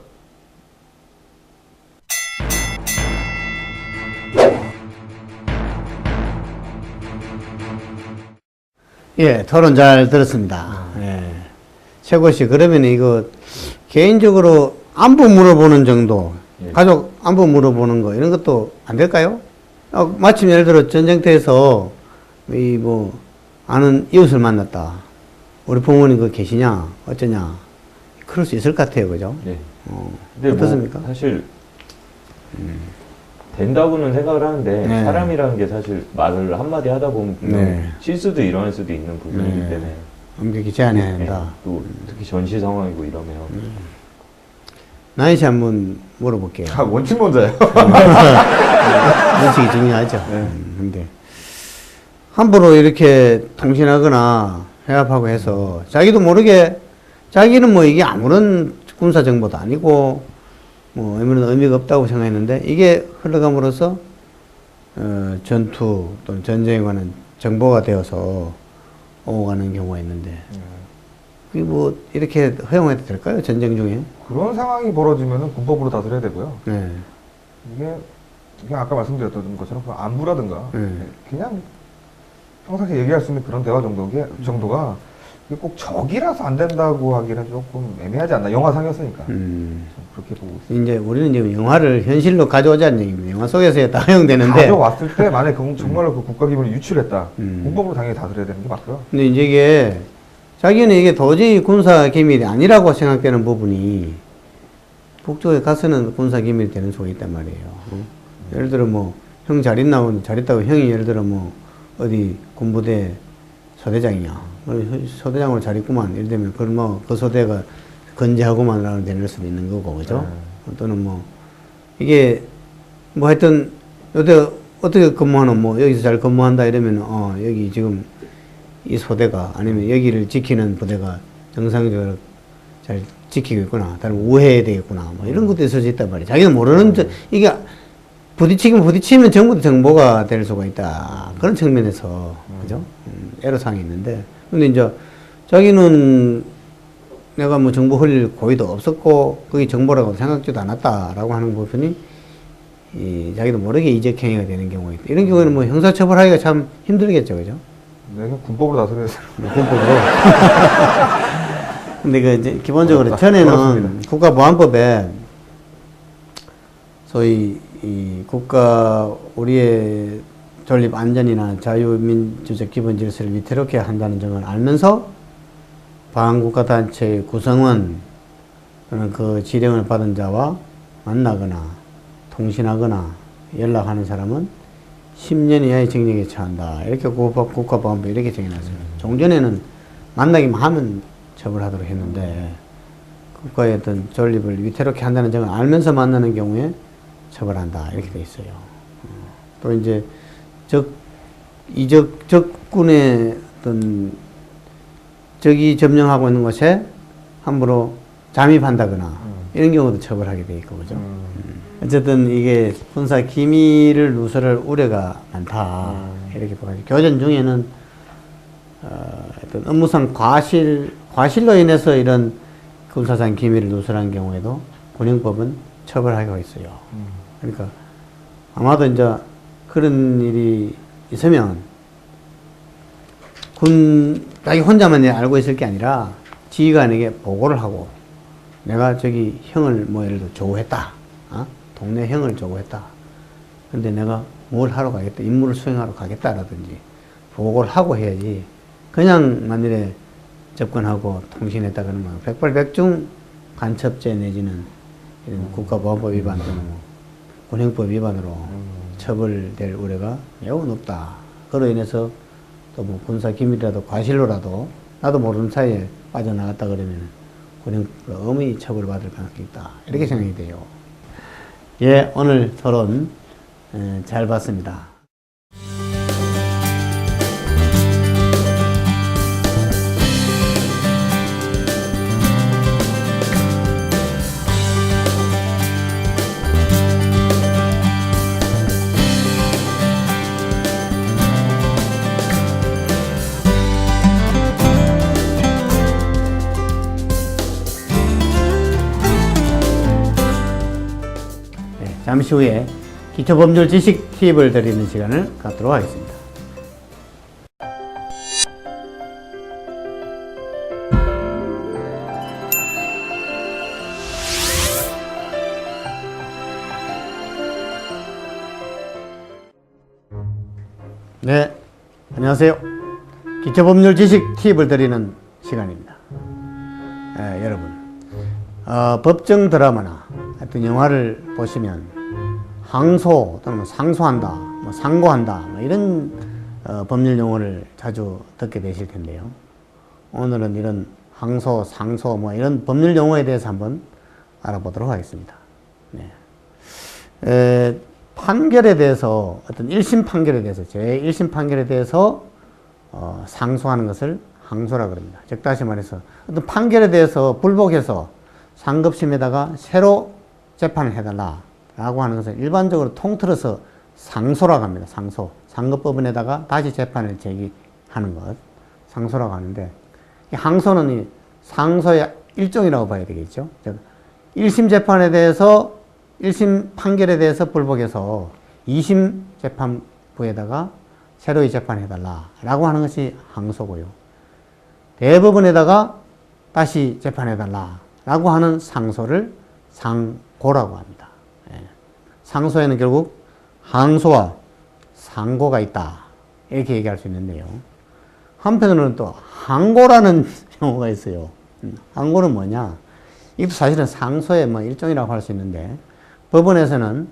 예, 토론 잘 들었습니다. 예. 최고 씨, 그러면 이거 개인적으로 안부 물어보는 정도, 예. 가족 안부 물어보는 거 이런 것도 안 될까요? 마침 예를 들어 전쟁터에서 이 뭐 아는 이웃을 만났다. 우리 부모님 그 계시냐, 어쩌냐, 그럴 수 있을 것 같아요, 그죠? 네. 근데 어떻습니까? 뭐 사실 된다고는 생각을 하는데 네. 사람이라는 게 사실 말을 한마디 하다 보면 분명 네. 실수도 일어날 수도 있는 부분이기 네. 때문에 엄격히 제한해야 한다. 또 특히 전시 상황이고 이러면 나인 씨 한번 물어볼게요. 원칙론자예요. 원칙이 중요하죠. 근데 함부로 이렇게 통신하거나 회합하고 해서 자기도 모르게 자기는 뭐 이게 아무런 군사 정보도 아니고 뭐 아무런 의미가 없다고 생각했는데 이게 흘러감으로써 전투 또는 전쟁에 관한 정보가 되어서 오가는 경우가 있는데 그게 뭐 이렇게 허용해도 될까요? 전쟁 중에? 그런 상황이 벌어지면 군법으로 다스려야 되고요. 네. 이게 그냥 아까 말씀드렸던 것처럼 그 안부라든가 네. 그냥 평상시에 얘기할 수 있는 그런 대화 정도가 이게 꼭 적이라서 안 된다고 하기는 조금 애매하지 않나. 영화상이었으니까. 좀 그렇게 보고 있습니다. 이제 우리는 지금 영화를 현실로 가져오자는 얘기입니다. 영화 속에서 다 허용되는데. 가져왔을 때 만약에 정말로 그 국가 기밀을 유출했다. 공범으로 당연히 다스려야 되는 게 맞고요. 근데 이제 이게 자기는 이게 도저히 군사 기밀이 아니라고 생각되는 부분이 북쪽에 가서는 군사 기밀이 되는 속이 있단 말이에요. 예를 들어 뭐 형 잘 있나 잘했다고 형이 예를 들어 뭐 어디 군부대 소대장이야. 소대장으로 잘 있구만. 예를 들면 그걸 뭐 그 소대가 건재하고만라는 될 수도 있는 거고 그죠? 또는 뭐 이게 뭐 하여튼 요새 어떻게 근무하는 뭐 여기서 잘 근무한다 이러면 여기 지금 이 소대가 아니면 여기를 지키는 부대가 정상적으로 잘 지키고 있구나. 다른 우회해야 되겠구나. 뭐 이런 것도 있을 수 있단 말이야. 자기는 모르는 이게 부딪히면 전부 정보가 될 수가 있다. 그런 측면에서 그죠? 애로사항이 있는데 근데 이제 자기는 내가 뭐 정보 흘릴 고의도 없었고 그게 정보라고 생각지도 않았다라고 하는 부분이 자기도 모르게 이적행위가 되는 경우가 있다. 이런 경우에는 뭐 형사처벌하기가 참 힘들겠죠, 그죠? 내가 군법으로 다스려야 돼. 군법으로. 근데 그 이제 기본적으로 전에는 그렇습니다. 국가보안법에 소위 이 국가 우리의 존립 안전이나 자유민주적 기본 질서를 위태롭게 한다는 점을 알면서 반국가단체의 구성원 또는 그 지령을 받은 자와 만나거나 통신하거나 연락하는 사람은 10년 이하의 징역에 처한다. 이렇게 국가보안법에 이렇게 정해놨어요. 종전에는 만나기만 하면 처벌하도록 했는데 국가의 어떤 존립을 위태롭게 한다는 점을 알면서 만나는 경우에 처벌한다. 이렇게 돼 있어요. 또 이제 적군의 어떤 적이 점령하고 있는 곳에 함부로 잠입한다거나 이런 경우도 처벌하게 돼 있고 그죠. 어쨌든 이게 군사 기밀을 누설할 우려가 많다. 이렇게 봐가지고 교전 중에는 어떤 업무상 과실로 인해서 이런 군사상 기밀을 누설한 경우에도 군형법은 처벌하고 있어요. 그러니까 아마도 이제 그런 일이 있으면 자기 혼자만 알고 있을 게 아니라 지휘관에게 보고를 하고 내가 저기 형을 뭐 예를 들어 조우했다. 동네 형을 조우했다. 근데 내가 뭘 하러 가겠다. 임무를 수행하러 가겠다라든지 보고를 하고 해야지. 그냥 만일에 접근하고 통신했다 그러면 백발백중 간첩죄 내지는 이런 국가보안법 위반 또는 군형법 위반으로 처벌될 우려가 매우 높다. 그로 인해서 또 뭐 군사 기밀이라도 과실로라도 나도 모르는 사이에 빠져나갔다 그러면 군형법 엄히 처벌받을 가능성이 있다. 이렇게 생각이 돼요. 예, 오늘 토론 잘 봤습니다. 잠시 후에 기초법률 지식 팁을 드리는 시간을 갖도록 하겠습니다. 네, 안녕하세요. 기초법률 지식 팁을 드리는 시간입니다. 여러분, 법정 드라마나 하여튼 영화를 보시면 항소 또는 상소한다, 상고한다 이런 법률 용어를 자주 듣게 되실 텐데요. 오늘은 이런 항소, 상소 이런 법률 용어에 대해서 한번 알아보도록 하겠습니다. 네. 판결에 대해서 어떤 1심 판결에 대해서 제1심 판결에 대해서 상소하는 것을 항소라고 합니다. 즉 다시 말해서 어떤 판결에 대해서 불복해서 상급심에다가 새로 재판을 해달라 라고 하는 것을 일반적으로 통틀어서 상소라고 합니다. 상소. 상급법원에다가 다시 재판을 제기하는 것. 상소라고 하는데, 이 항소는 이 상소의 일종이라고 봐야 되겠죠. 즉, 1심 재판에 대해서, 1심 판결에 대해서 불복해서 2심 재판부에다가 새로이 재판해달라라고 하는 것이 항소고요. 대법원에다가 다시 재판해달라라고 하는 상소를 상고라고 합니다. 예. 상소에는 결국 항소와 상고가 있다 이렇게 얘기할 수 있는데요. 한편으로는 또 항고라는 용어가 있어요. 항고는 뭐냐? 이것도 사실은 상소의 뭐 일종이라고 할 수 있는데 법원에서는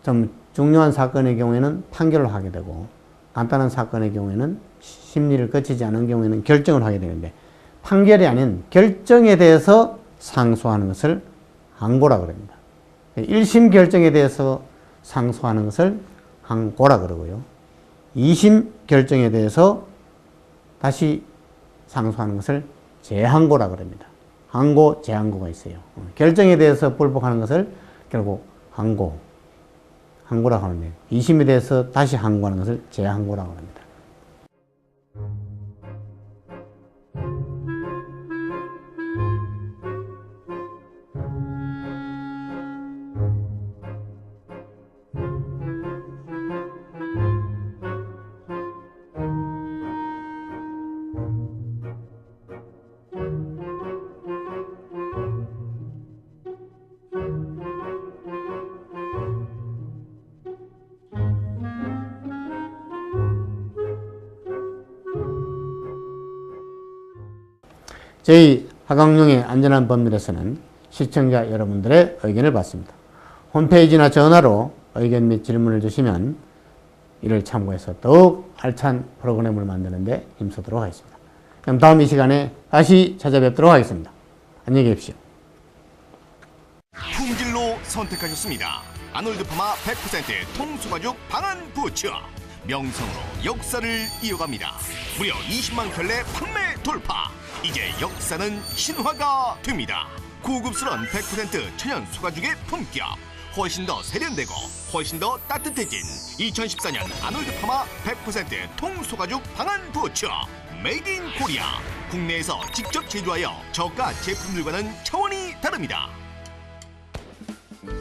좀 중요한 사건의 경우에는 판결을 하게 되고 간단한 사건의 경우에는 심리를 거치지 않은 경우에는 결정을 하게 되는데 판결이 아닌 결정에 대해서 상소하는 것을 항고라 그럽니다. 1심 결정에 대해서 상소하는 것을 항고라 그러고요. 2심 결정에 대해서 다시 상소하는 것을 재항고라 그럽니다. 항고, 재항고가 있어요. 결정에 대해서 불복하는 것을 결국 항고라고 하는데 2심에 대해서 다시 항고하는 것을 재항고라고 합니다. 저희 하강룡의 안전한 법률에서는 시청자 여러분들의 의견을 받습니다. 홈페이지나 전화로 의견 및 질문을 주시면 이를 참고해서 더욱 알찬 프로그램을 만드는 데 힘쓰도록 하겠습니다. 그럼 다음 이 시간에 다시 찾아뵙도록 하겠습니다. 안녕히 계십시오. 품질로 선택하셨습니다. 아놀드 파마 100% 통수가죽 방한 부츠. 명성으로 역사를 이어갑니다. 무려 20만 켤레 판매 돌파. 이제 역사는 신화가 됩니다. 고급스러운 100% 천연 수가죽의 품격. 훨씬 더 세련되고 훨씬 더 따뜻해진 2014년 아놀드 파마 100% 통수가죽 방한 부츠. 메이드 인 코리아. 국내에서 직접 제조하여 저가 제품들과는 차원이 다릅니다.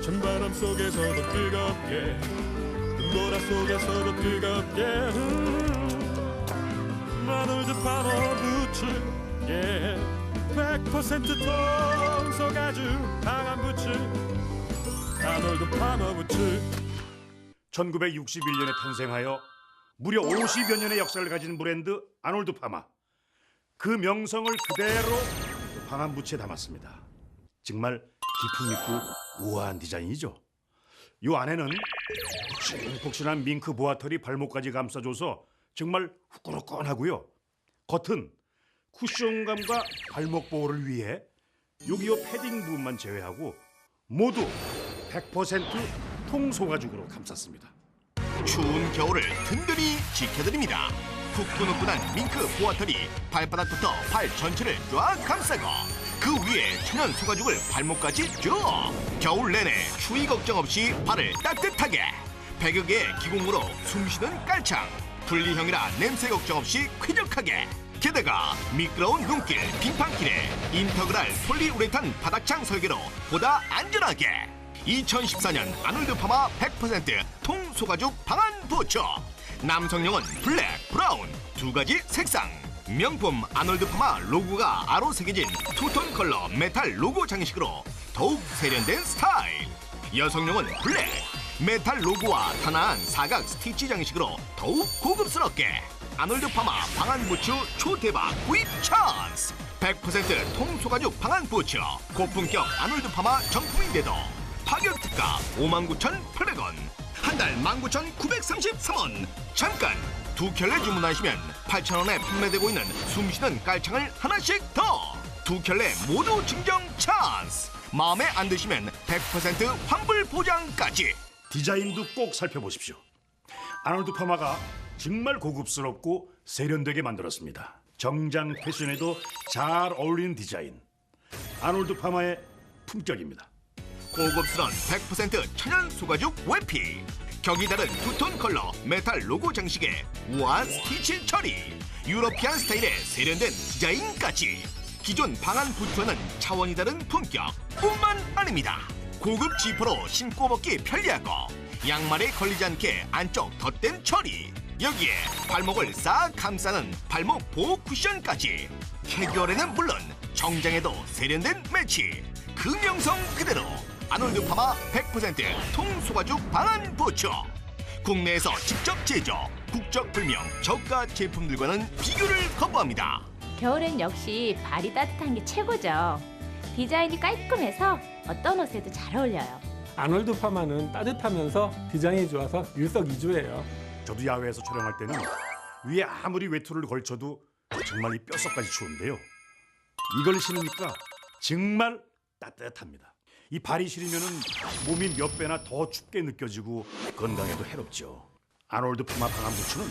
찬바람 속에서도 뜨겁게 눈보라 속에서도 뜨겁게 아놀드 파마 부츠 100% 통소가죽 방한 부츠 아놀드 파마 부츠 1961년에 탄생하여 무려 50여 년의 역사를 가진 브랜드 아놀드 파마. 그 명성을 그대로 방한 부츠에 담았습니다. 정말 기품 있고 우아한 디자인이죠. 이 안에는 폭신폭신한 밍크 보아털이 발목까지 감싸줘서 정말 후끈후끈하고요. 겉은 쿠션감과 발목 보호를 위해 여기 요 패딩 부분만 제외하고 모두 100% 통소가죽으로 감쌌습니다. 추운 겨울을 든든히 지켜드립니다. 후끈후끈한 밍크 보아털이 발바닥부터 발 전체를 쫙 감싸고 그 위에 천연 소가죽을 발목까지 쭉. 겨울 내내 추위 걱정 없이 발을 따뜻하게. 100여 개의 기공으로 숨쉬는 깔창. 분리형이라 냄새 걱정 없이 쾌적하게. 게다가 미끄러운 눈길, 빙판길에 인터그랄 폴리우레탄 바닥창 설계로 보다 안전하게. 2014년 아놀드 파마 100% 통소가죽 방한 부츠. 남성용은 블랙, 브라운 두 가지 색상. 명품 아놀드 파마 로고가 아로 새겨진 투톤 컬러 메탈 로고 장식으로 더욱 세련된 스타일. 여성용은 블랙, 메탈 로고와 단아한 사각 스티치 장식으로 더욱 고급스럽게. 아놀드 파마 방한 부츠 초대박 구입 찬스. 100% 통소가죽 방한 부츠. 고품격 아놀드 파마 정품인데도 파격 특가 59,800원. 한 달 19,933원. 잠깐! 두 켤레 주문하시면 8,000원에 판매되고 있는 숨쉬는 깔창을 하나씩 더! 두 켤레 모두 증정 찬스! 마음에 안 드시면 100% 환불 보장까지! 디자인도 꼭 살펴보십시오. 아놀드 파마가 정말 고급스럽고 세련되게 만들었습니다. 정장 패션에도 잘 어울리는 디자인. 아놀드 파마의 품격입니다. 고급스러운 100% 천연 소가죽 외피. 격이 다른 투톤 컬러 메탈 로고 장식에 우아한 스티치 처리. 유러피안 스타일의 세련된 디자인까지. 기존 방한 부츠와는 차원이 다른 품격 뿐만 아닙니다. 고급 지퍼로 신고 벗기 편리하고 양말에 걸리지 않게 안쪽 덧댐 처리, 여기에 발목을 싹 감싸는 발목 보호 쿠션까지. 캐주얼에는 물론 정장에도 세련된 매치. 그 명성 그대로 아놀드 파마 100% 통소가죽 방한 부츠. 국내에서 직접 제조, 국적 불명 저가 제품들과는 비교를 거부합니다. 겨울엔 역시 발이 따뜻한 게 최고죠. 디자인이 깔끔해서 어떤 옷에도 잘 어울려요. 아놀드 파마는 따뜻하면서 디자인이 좋아서 일석이조예요. 저도 야외에서 촬영할 때는 위에 아무리 외투를 걸쳐도 정말 이 뼛속까지 추운데요. 이걸 신으니까 정말 따뜻합니다. 이 발이 시리면은 몸이 몇 배나 더 춥게 느껴지고 건강에도 해롭죠. 아놀드 파마 방한 부츠는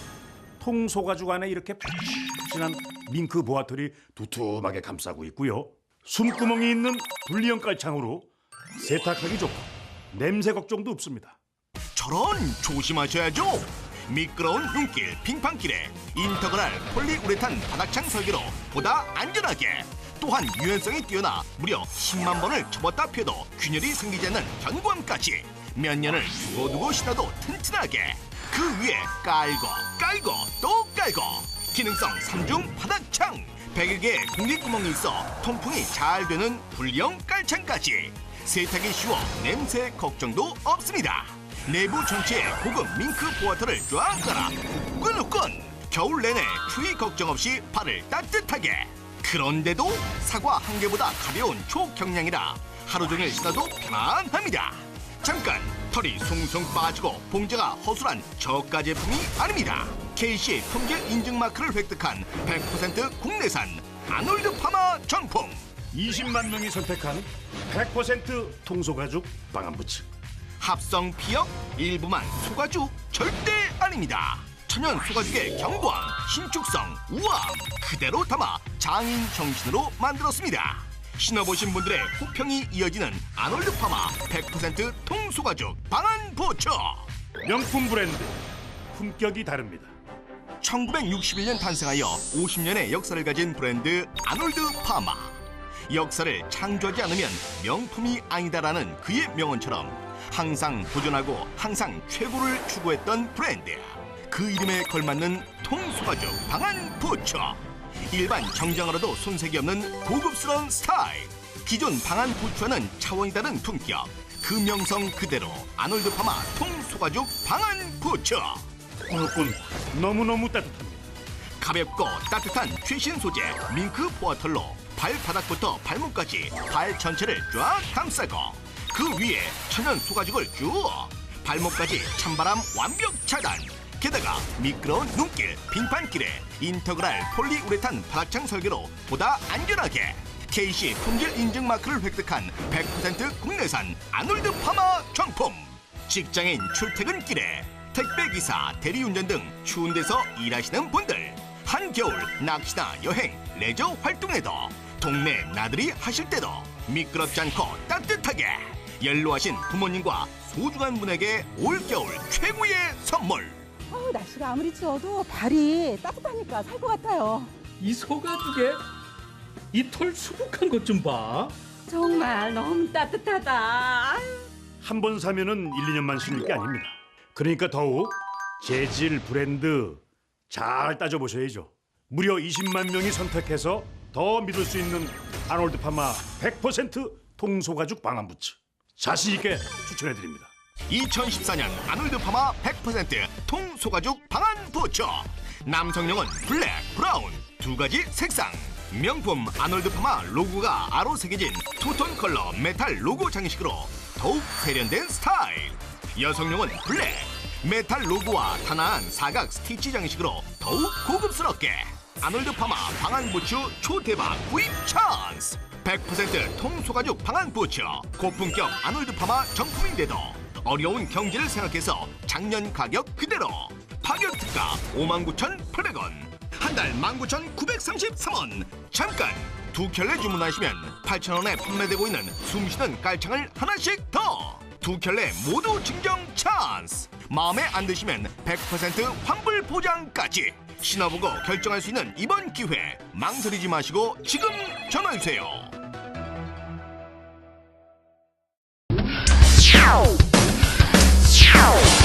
통소가죽 안에 이렇게 푹신한 밍크 보아털이 두툼하게 감싸고 있고요. 숨구멍이 있는 불리형 깔창으로 세탁하기 좋고 냄새 걱정도 없습니다. 저런 조심하셔야죠. 미끄러운 눈길, 빙판길에 인터그랄 폴리우레탄 바닥창 설계로 보다 안전하게, 또한 유연성이 뛰어나 무려 10만 번을 접었다 펴도 균열이 생기지 않는 견고함까지 몇 년을 두고두고 신어도 튼튼하게, 그 위에 깔고 또 깔고 기능성 3중 바닥창, 100여 개의 공기구멍이 있어 통풍이 잘 되는 불리형 깔창까지. 세탁이 쉬워 냄새 걱정도 없습니다. 내부 전체에 고급 밍크 보아털을 쫙 깔아 후끈후끈, 겨울 내내 추위 걱정 없이 발을 따뜻하게. 그런데도 사과 한 개보다 가벼운 초경량이라 하루 종일 신어도 편안합니다. 잠깐, 털이 숭숭 빠지고 봉제가 허술한 저가 제품이 아닙니다. KC 품질 인증 마크를 획득한 100% 국내산 아놀드 파마 정품. 20만 명이 선택한 100% 통소가죽 방한 부츠. 합성 피혁, 일부만 소가죽 절대 아닙니다. 천연 소가죽의 견고함, 신축성, 우아함 그대로 담아 장인 정신으로 만들었습니다. 신어보신 분들의 호평이 이어지는 아놀드 파마 100% 통소가죽 방한 부츠. 명품 브랜드, 품격이 다릅니다. 1961년 탄생하여 50년의 역사를 가진 브랜드 아놀드 파마. 역사를 창조하지 않으면 명품이 아니다라는 그의 명언처럼 항상 도전하고 항상 최고를 추구했던 브랜드. 그 이름에 걸맞는 통소가죽 방한 부츠. 일반 정장으로도 손색이 없는 고급스러운 스타일. 기존 방한 부츠와는 차원이 다른 품격. 그 명성 그대로 아놀드 파마 통소가죽 방한 부츠. 후끈후끈 너무너무 따뜻합니다. 가볍고 따뜻한 최신 소재 밍크 보아털로 발바닥부터 발목까지 발 전체를 쫙 감싸고, 그 위에 천연 소가죽을 쭉, 발목까지 찬바람 완벽 차단. 게다가 미끄러운 눈길, 빙판길에 인터그랄 폴리우레탄 바닥창 설계로 보다 안전하게 KC 품질 인증 마크를 획득한 100% 국내산 아놀드 파마 정품. 직장인 출퇴근길에 택배기사, 대리운전 등 추운 데서 일하시는 분들, 한겨울 낚시나 여행, 레저 활동에도, 동네 나들이 하실 때도 미끄럽지 않고 따뜻하게, 연로하신 부모님과 소중한 분에게 올겨울 최고의 선물. 날씨가 아무리 추워도 발이 따뜻하니까 살 것 같아요. 이 소가죽에 이 털 수북한 것 좀 봐. 정말 너무 따뜻하다. 한 번 사면은 1, 2년만 신을 게 아닙니다. 그러니까 더욱 재질, 브랜드 잘 따져보셔야죠. 무려 20만 명이 선택해서 더 믿을 수 있는 아놀드 파마 100% 통소가죽 방한 부츠. 자신 있게 추천해드립니다. 2014년 아놀드 파마 100% 통소가죽 방한 부츠. 남성용은 블랙, 브라운 두 가지 색상. 명품 아놀드 파마 로고가 아로 새겨진 투톤 컬러 메탈 로고 장식으로 더욱 세련된 스타일. 여성용은 블랙, 메탈 로고와 단아한 사각 스티치 장식으로 더욱 고급스럽게. 아놀드 파마 방한 부츠 초대박 구입 찬스. 100% 통소가죽 방한 부츠, 고품격 아놀드 파마 정품인데도 어려운 경제를 생각해서 작년 가격 그대로. 파격 특가 59,800원, 한 달 19,933원. 잠깐, 두 켤레 주문하시면 8,000원에 판매되고 있는 숨쉬는 깔창을 하나씩 더. 두 켤레 모두 증정 찬스. 마음에 안 드시면 100% 환불 보장까지. 신어보고 결정할 수 있는 이번 기회, 망설이지 마시고 지금 전화주세요. 자,